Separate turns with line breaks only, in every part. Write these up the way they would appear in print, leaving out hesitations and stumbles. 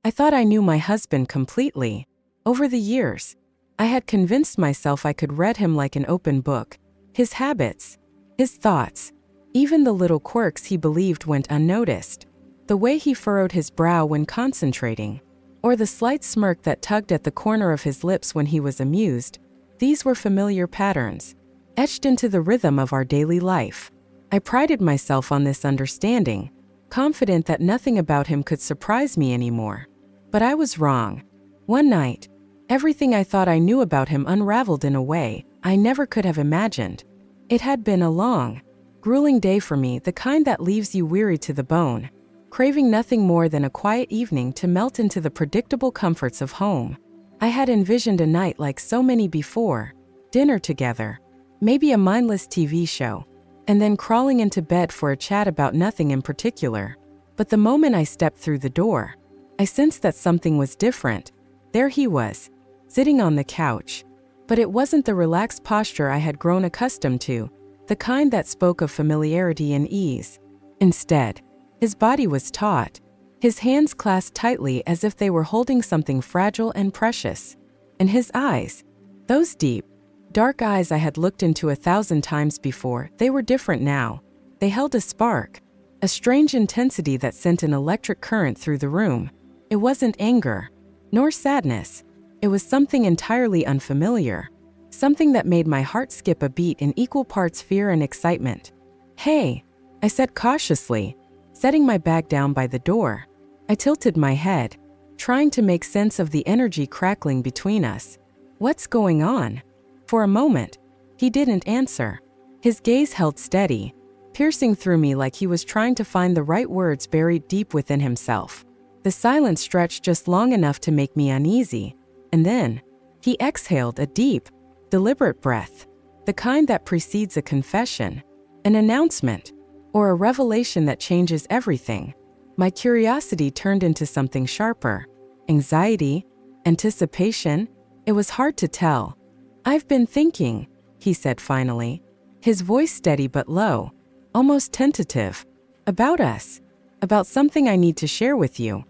I thought I knew my husband completely. Over the years, I had convinced myself I could read him like an open book. His habits, his thoughts, even the little quirks he believed went unnoticed. The way he furrowed his brow when concentrating, or the slight smirk that tugged at the corner of his lips when he was amused, these were familiar patterns, etched into the rhythm of our daily life. I prided myself on this understanding, confident that nothing about him could surprise me anymore. But I was wrong. One night, everything I thought I knew about him unraveled in a way I never could have imagined. It had been a long, grueling day for me, the kind that leaves you weary to the bone, craving nothing more than a quiet evening to melt into the predictable comforts of home. I had envisioned a night like so many before, dinner together, maybe a mindless TV show, and then crawling into bed for a chat about nothing in particular. But the moment I stepped through the door, I sensed that something was different. There he was, sitting on the couch. But it wasn't the relaxed posture I had grown accustomed to, the kind that spoke of familiarity and ease. Instead, his body was taut, his hands clasped tightly as if they were holding something fragile and precious. And his eyes, those deep, dark eyes I had looked into 1,000 times before, they were different now. They held a spark, a strange intensity that sent an electric current through the room. It wasn't anger, nor sadness. It was something entirely unfamiliar, something that made my heart skip a beat in equal parts fear and excitement. "Hey," I said cautiously, setting my bag down by the door. I tilted my head, trying to make sense of the energy crackling between us. "What's going on?" For a moment, he didn't answer. His gaze held steady, piercing through me like he was trying to find the right words buried deep within himself. The silence stretched just long enough to make me uneasy, and then he exhaled a deep, deliberate breath, the kind that precedes a confession, an announcement, or a revelation that changes everything. My curiosity turned into something sharper. Anxiety? Anticipation? It was hard to tell. "I've been thinking," he said finally, his voice steady but low, almost tentative. "About us. About something I need to share with you."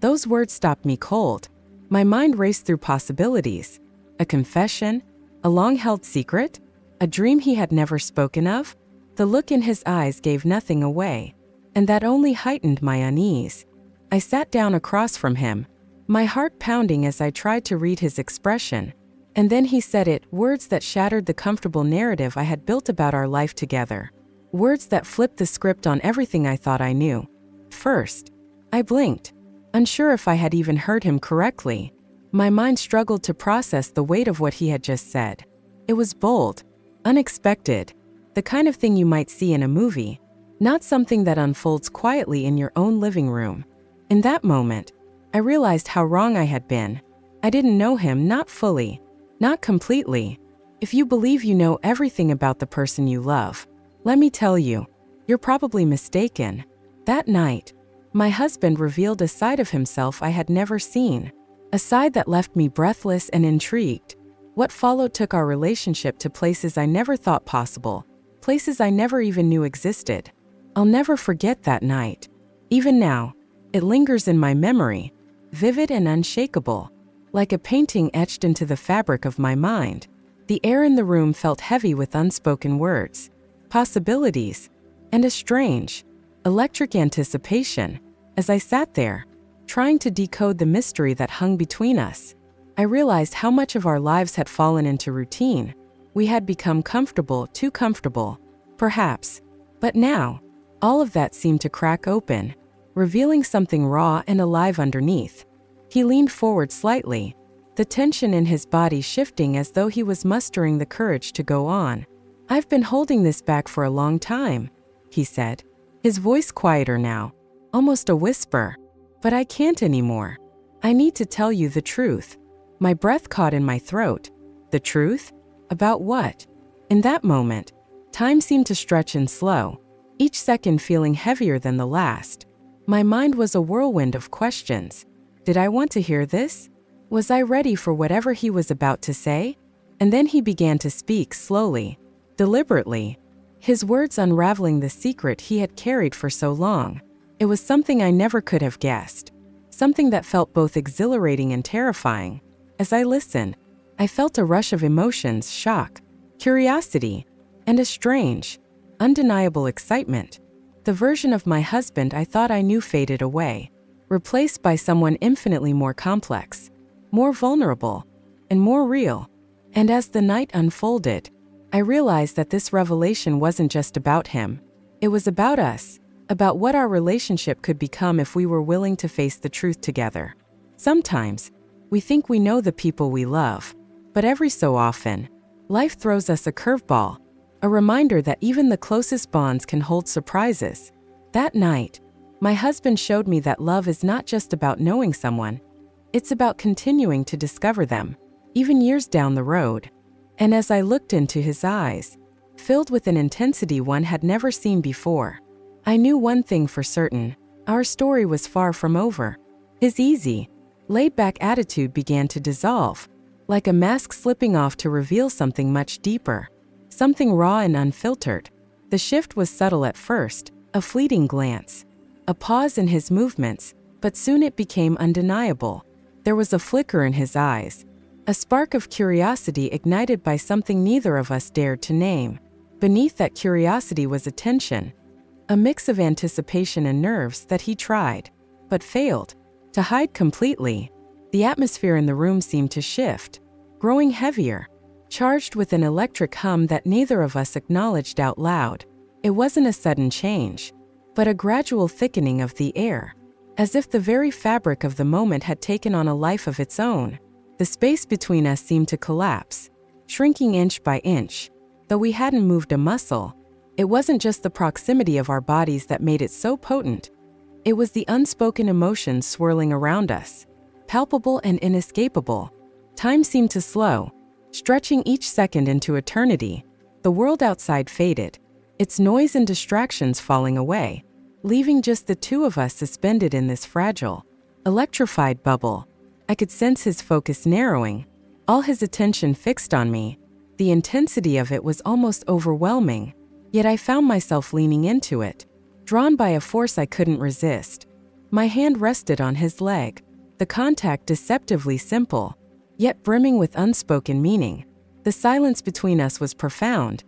Those words stopped me cold. My mind raced through possibilities. A confession? A long-held secret? A dream he had never spoken of? The look in his eyes gave nothing away, and that only heightened my unease. I sat down across from him, my heart pounding as I tried to read his expression. And then he said it, words that shattered the comfortable narrative I had built about our life together. Words that flipped the script on everything I thought I knew. First, I blinked, unsure if I had even heard him correctly. My mind struggled to process the weight of what he had just said. It was bold, unexpected, the kind of thing you might see in a movie, not something that unfolds quietly in your own living room. In that moment, I realized how wrong I had been. I didn't know him, not fully, not completely. If you believe you know everything about the person you love, let me tell you, you're probably mistaken. That night, my husband revealed a side of himself I had never seen, a side that left me breathless and intrigued. What followed took our relationship to places I never thought possible, places I never even knew existed. I'll never forget that night. Even now, it lingers in my memory, vivid and unshakable, like a painting etched into the fabric of my mind. The air in the room felt heavy with unspoken words, possibilities, and a strange, electric anticipation. As I sat there, trying to decode the mystery that hung between us, I realized how much of our lives had fallen into routine. We had become comfortable, too comfortable, perhaps. But now, all of that seemed to crack open, revealing something raw and alive underneath. He leaned forward slightly, the tension in his body shifting as though he was mustering the courage to go on. "I've been holding this back for a long time," he said, his voice quieter now, almost a whisper. "But I can't anymore. I need to tell you the truth." My breath caught in my throat. The truth? About what? In that moment, time seemed to stretch and slow, each second feeling heavier than the last. My mind was a whirlwind of questions. Did I want to hear this? Was I ready for whatever he was about to say? And then he began to speak slowly, deliberately, his words unraveling the secret he had carried for so long. It was something I never could have guessed, something that felt both exhilarating and terrifying. As I listened, I felt a rush of emotions: shock, curiosity, and a strange, undeniable excitement. The version of my husband I thought I knew faded away, replaced by someone infinitely more complex, more vulnerable, and more real. And as the night unfolded, I realized that this revelation wasn't just about him. It was about us, about what our relationship could become if we were willing to face the truth together. Sometimes, we think we know the people we love, but every so often, life throws us a curveball, a reminder that even the closest bonds can hold surprises. That night, my husband showed me that love is not just about knowing someone, it's about continuing to discover them, even years down the road. And as I looked into his eyes, filled with an intensity one had never seen before, I knew one thing for certain: our story was far from over. His easy, laid-back attitude began to dissolve, like a mask slipping off to reveal something much deeper, something raw and unfiltered. The shift was subtle at first, a fleeting glance, a pause in his movements, but soon it became undeniable. There was a flicker in his eyes, a spark of curiosity ignited by something neither of us dared to name. Beneath that curiosity was a tension, a mix of anticipation and nerves that he tried, but failed, to hide completely. The atmosphere in the room seemed to shift, growing heavier, charged with an electric hum that neither of us acknowledged out loud. It wasn't a sudden change, but a gradual thickening of the air, as if the very fabric of the moment had taken on a life of its own. The space between us seemed to collapse, shrinking inch by inch, though we hadn't moved a muscle. It wasn't just the proximity of our bodies that made it so potent. It was the unspoken emotions swirling around us, palpable and inescapable. Time seemed to slow, stretching each second into eternity. The world outside faded, its noise and distractions falling away, leaving just the two of us suspended in this fragile, electrified bubble. I could sense his focus narrowing, all his attention fixed on me. The intensity of it was almost overwhelming, yet I found myself leaning into it, drawn by a force I couldn't resist. My hand rested on his leg, the contact deceptively simple, yet brimming with unspoken meaning. The silence between us was profound,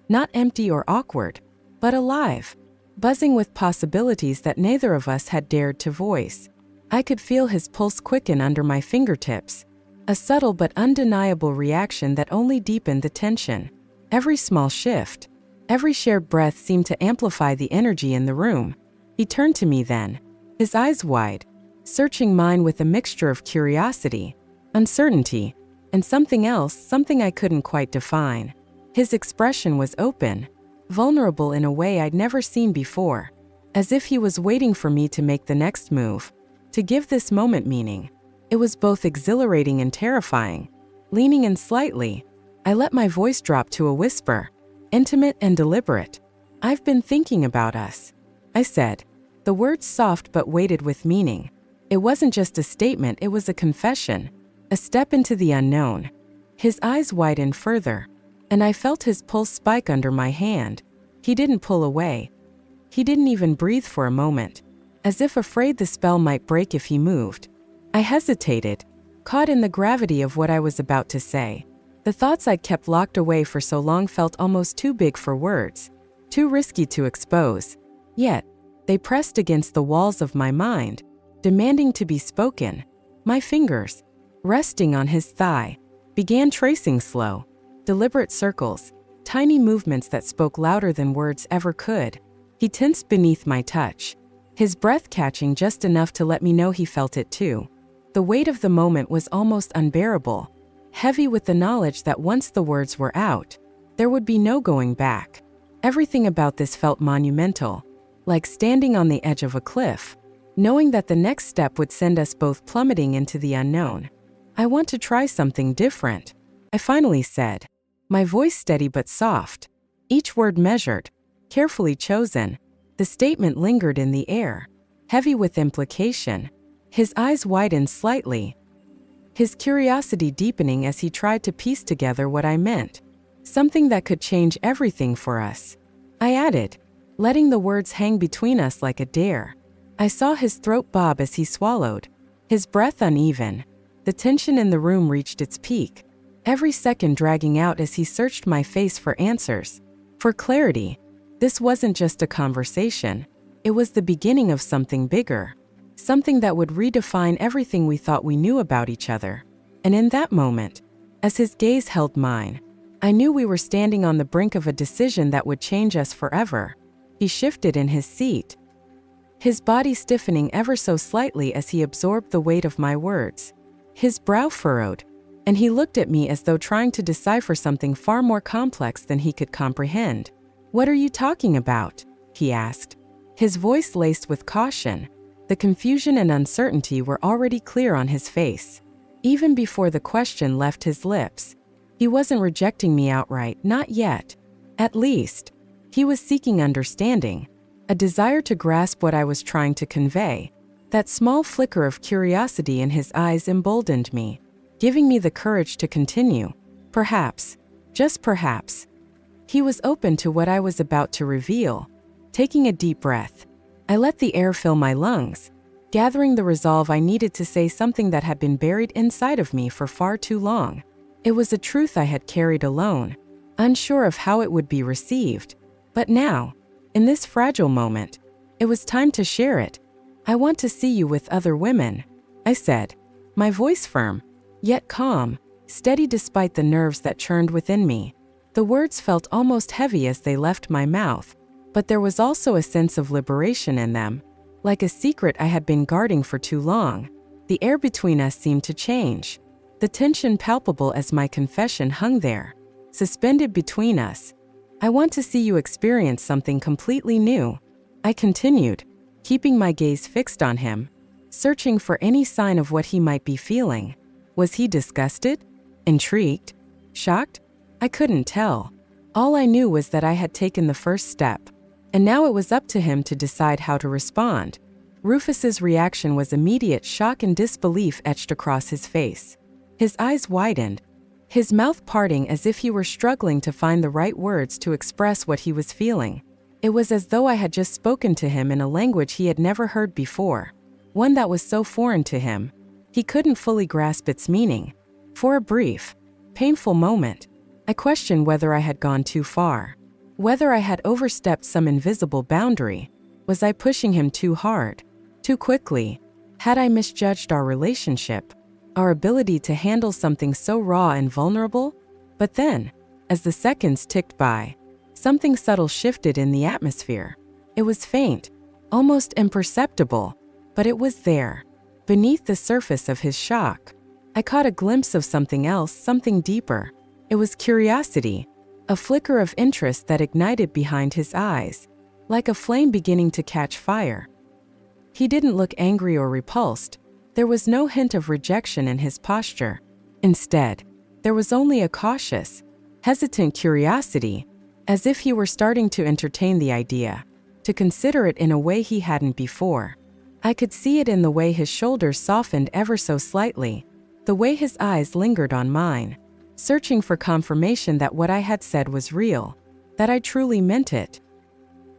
not empty or awkward, but alive, buzzing with possibilities that neither of us had dared to voice. I could feel his pulse quicken under my fingertips, a subtle but undeniable reaction that only deepened the tension. Every small shift, every shared breath seemed to amplify the energy in the room. He turned to me then, his eyes wide, searching mine with a mixture of curiosity, uncertainty, and something else, something I couldn't quite define. His expression was open, vulnerable in a way I'd never seen before, as if he was waiting for me to make the next move, to give this moment meaning. It was both exhilarating and terrifying. Leaning in slightly, I let my voice drop to a whisper, intimate and deliberate. "I've been thinking about us," I said, the words soft but weighted with meaning. It wasn't just a statement, it was a confession, a step into the unknown. His eyes widened further, and I felt his pulse spike under my hand. He didn't pull away. He didn't even breathe for a moment, as if afraid the spell might break if he moved. I hesitated, caught in the gravity of what I was about to say. The thoughts I'd kept locked away for so long felt almost too big for words, too risky to expose. Yet, they pressed against the walls of my mind, demanding to be spoken. My fingers, resting on his thigh, began tracing slow, deliberate circles, tiny movements that spoke louder than words ever could. He tensed beneath my touch, his breath catching just enough to let me know he felt it too. The weight of the moment was almost unbearable, heavy with the knowledge that once the words were out, there would be no going back. Everything about this felt monumental, like standing on the edge of a cliff, knowing that the next step would send us both plummeting into the unknown. "I want to try something different," I finally said, my voice steady but soft, each word measured, carefully chosen. The statement lingered in the air, heavy with implication. His eyes widened slightly, his curiosity deepening as he tried to piece together what I meant. "Something that could change everything for us," I added, letting the words hang between us like a dare. I saw his throat bob as he swallowed, his breath uneven. The tension in the room reached its peak, every second dragging out as he searched my face for answers, for clarity. This wasn't just a conversation. It was the beginning of something bigger, something that would redefine everything we thought we knew about each other. And in that moment, as his gaze held mine, I knew we were standing on the brink of a decision that would change us forever. He shifted in his seat, his body stiffening ever so slightly as he absorbed the weight of my words. His brow furrowed, and he looked at me as though trying to decipher something far more complex than he could comprehend. "What are you talking about?" he asked, his voice laced with caution. The confusion and uncertainty were already clear on his face, even before the question left his lips. He wasn't rejecting me outright, not yet. At least, he was seeking understanding, a desire to grasp what I was trying to convey. That small flicker of curiosity in his eyes emboldened me, giving me the courage to continue. Perhaps, just perhaps, he was open to what I was about to reveal. Taking a deep breath, I let the air fill my lungs, gathering the resolve I needed to say something that had been buried inside of me for far too long. It was a truth I had carried alone, unsure of how it would be received. But now, in this fragile moment, it was time to share it. "I want to see you with other women," I said, my voice firm, yet calm, steady despite the nerves that churned within me. The words felt almost heavy as they left my mouth, but there was also a sense of liberation in them, like a secret I had been guarding for too long. The air between us seemed to change, the tension palpable as my confession hung there, suspended between us. "I want to see you experience something completely new," I continued, keeping my gaze fixed on him, searching for any sign of what he might be feeling. Was he disgusted? Intrigued? Shocked? I couldn't tell. All I knew was that I had taken the first step, and now it was up to him to decide how to respond. Rufus's reaction was immediate. Shock and disbelief etched across his face. His eyes widened, his mouth parting as if he were struggling to find the right words to express what he was feeling. It was as though I had just spoken to him in a language he had never heard before, one that was so foreign to him. He couldn't fully grasp its meaning. For a brief, painful moment, I questioned whether I had gone too far, whether I had overstepped some invisible boundary. Was I pushing him too hard, too quickly? Had I misjudged our relationship, our ability to handle something so raw and vulnerable? But then, as the seconds ticked by, something subtle shifted in the atmosphere. It was faint, almost imperceptible, but it was there, beneath the surface of his shock. I caught a glimpse of something else, something deeper. It was curiosity, a flicker of interest that ignited behind his eyes, like a flame beginning to catch fire. He didn't look angry or repulsed. There was no hint of rejection in his posture. Instead, there was only a cautious, hesitant curiosity, as if he were starting to entertain the idea, to consider it in a way he hadn't before. I could see it in the way his shoulders softened ever so slightly, the way his eyes lingered on mine, searching for confirmation that what I had said was real, that I truly meant it.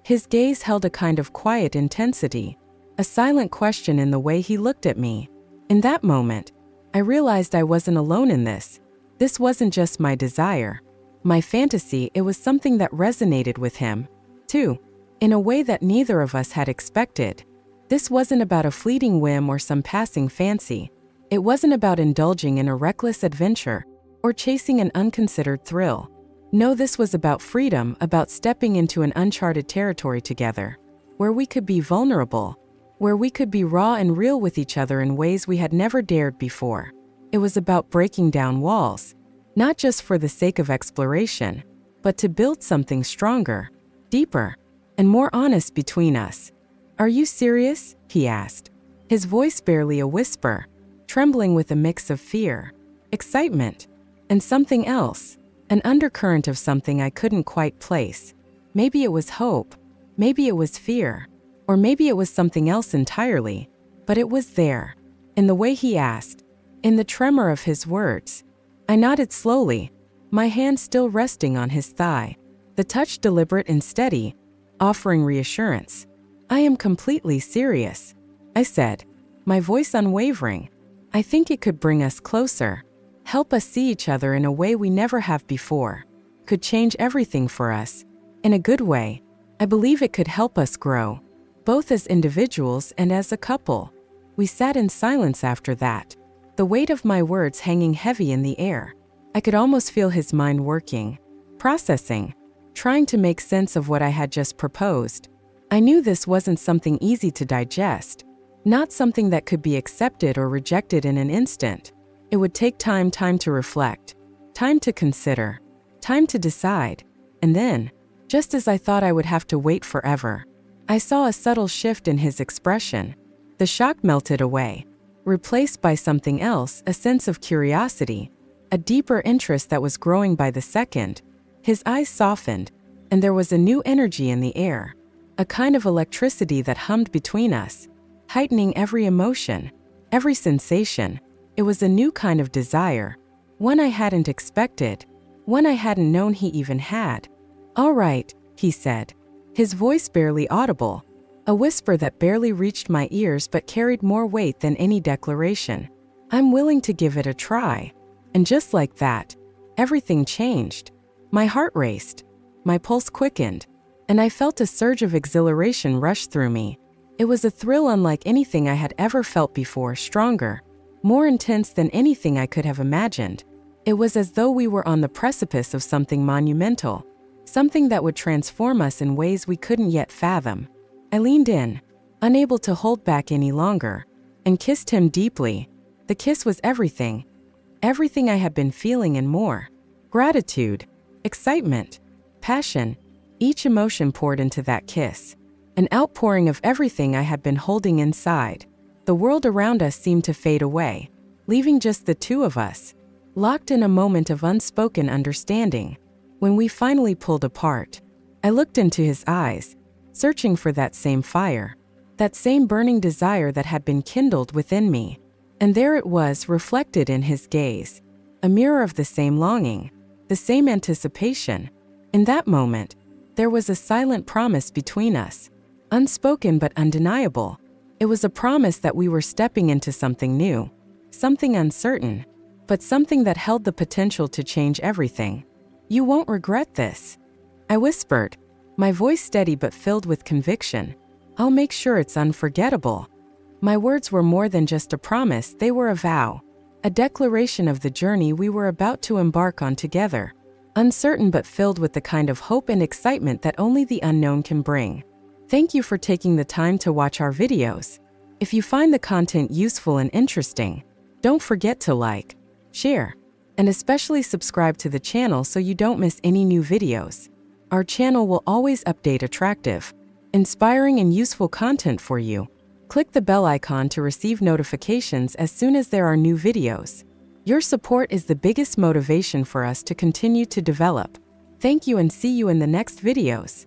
His gaze held a kind of quiet intensity, a silent question in the way he looked at me. In that moment, I realized I wasn't alone in this. This wasn't just my desire, my fantasy. It was something that resonated with him, too, in a way that neither of us had expected. This wasn't about a fleeting whim or some passing fancy. It wasn't about indulging in a reckless adventure or chasing an unconsidered thrill. No, this was about freedom, about stepping into an uncharted territory together, where we could be vulnerable, where we could be raw and real with each other in ways we had never dared before. It was about breaking down walls, not just for the sake of exploration, but to build something stronger, deeper, and more honest between us. "Are you serious?" he asked, his voice barely a whisper, trembling with a mix of fear, excitement, and something else, an undercurrent of something I couldn't quite place. Maybe it was hope, maybe it was fear, or maybe it was something else entirely, but it was there, in the way he asked, in the tremor of his words. I nodded slowly, my hand still resting on his thigh, the touch deliberate and steady, offering reassurance. "I am completely serious," I said, my voice unwavering. I think it could bring us closer, help us see each other in a way we never have before, could change everything for us. In a good way. I believe it could help us grow, both as individuals and as a couple. We sat in silence after that, the weight of my words hanging heavy in the air. I could almost feel his mind working, processing, trying to make sense of what I had just proposed. I knew this wasn't something easy to digest, not something that could be accepted or rejected in an instant. It would take time to reflect, time to consider, time to decide. And then, just as I thought I would have to wait forever, I saw a subtle shift in his expression. The shock melted away, replaced by something else, a sense of curiosity, a deeper interest that was growing by the second. His eyes softened, and there was a new energy in the air, a kind of electricity that hummed between us, heightening every emotion, every sensation. It was a new kind of desire, one I hadn't expected, one I hadn't known he even had. "All right," he said, his voice barely audible, a whisper that barely reached my ears but carried more weight than any declaration. "I'm willing to give it a try." And just like that, everything changed. My heart raced, my pulse quickened, and I felt a surge of exhilaration rush through me. It was a thrill unlike anything I had ever felt before, stronger, more intense than anything I could have imagined. It was as though we were on the precipice of something monumental, something that would transform us in ways we couldn't yet fathom. I leaned in, unable to hold back any longer, and kissed him deeply. The kiss was everything I had been feeling and more. Gratitude, excitement, passion, each emotion poured into that kiss. An outpouring of everything I had been holding inside. The world around us seemed to fade away, leaving just the two of us, locked in a moment of unspoken understanding. When we finally pulled apart, I looked into his eyes, searching for that same fire, that same burning desire that had been kindled within me. And there it was, reflected in his gaze, a mirror of the same longing, the same anticipation. In that moment, there was a silent promise between us, unspoken but undeniable. It was a promise that we were stepping into something new, something uncertain, but something that held the potential to change everything. "You won't regret this," I whispered, my voice steady but filled with conviction. "I'll make sure it's unforgettable." My words were more than just a promise, they were a vow, a declaration of the journey we were about to embark on together, uncertain but filled with the kind of hope and excitement that only the unknown can bring. Thank you for taking the time to watch our videos. If you find the content useful and interesting, don't forget to like, share, and especially subscribe to the channel so you don't miss any new videos. Our channel will always update attractive, inspiring, and useful content for you. Click the bell icon to receive notifications as soon as there are new videos. Your support is the biggest motivation for us to continue to develop. Thank you and see you in the next videos.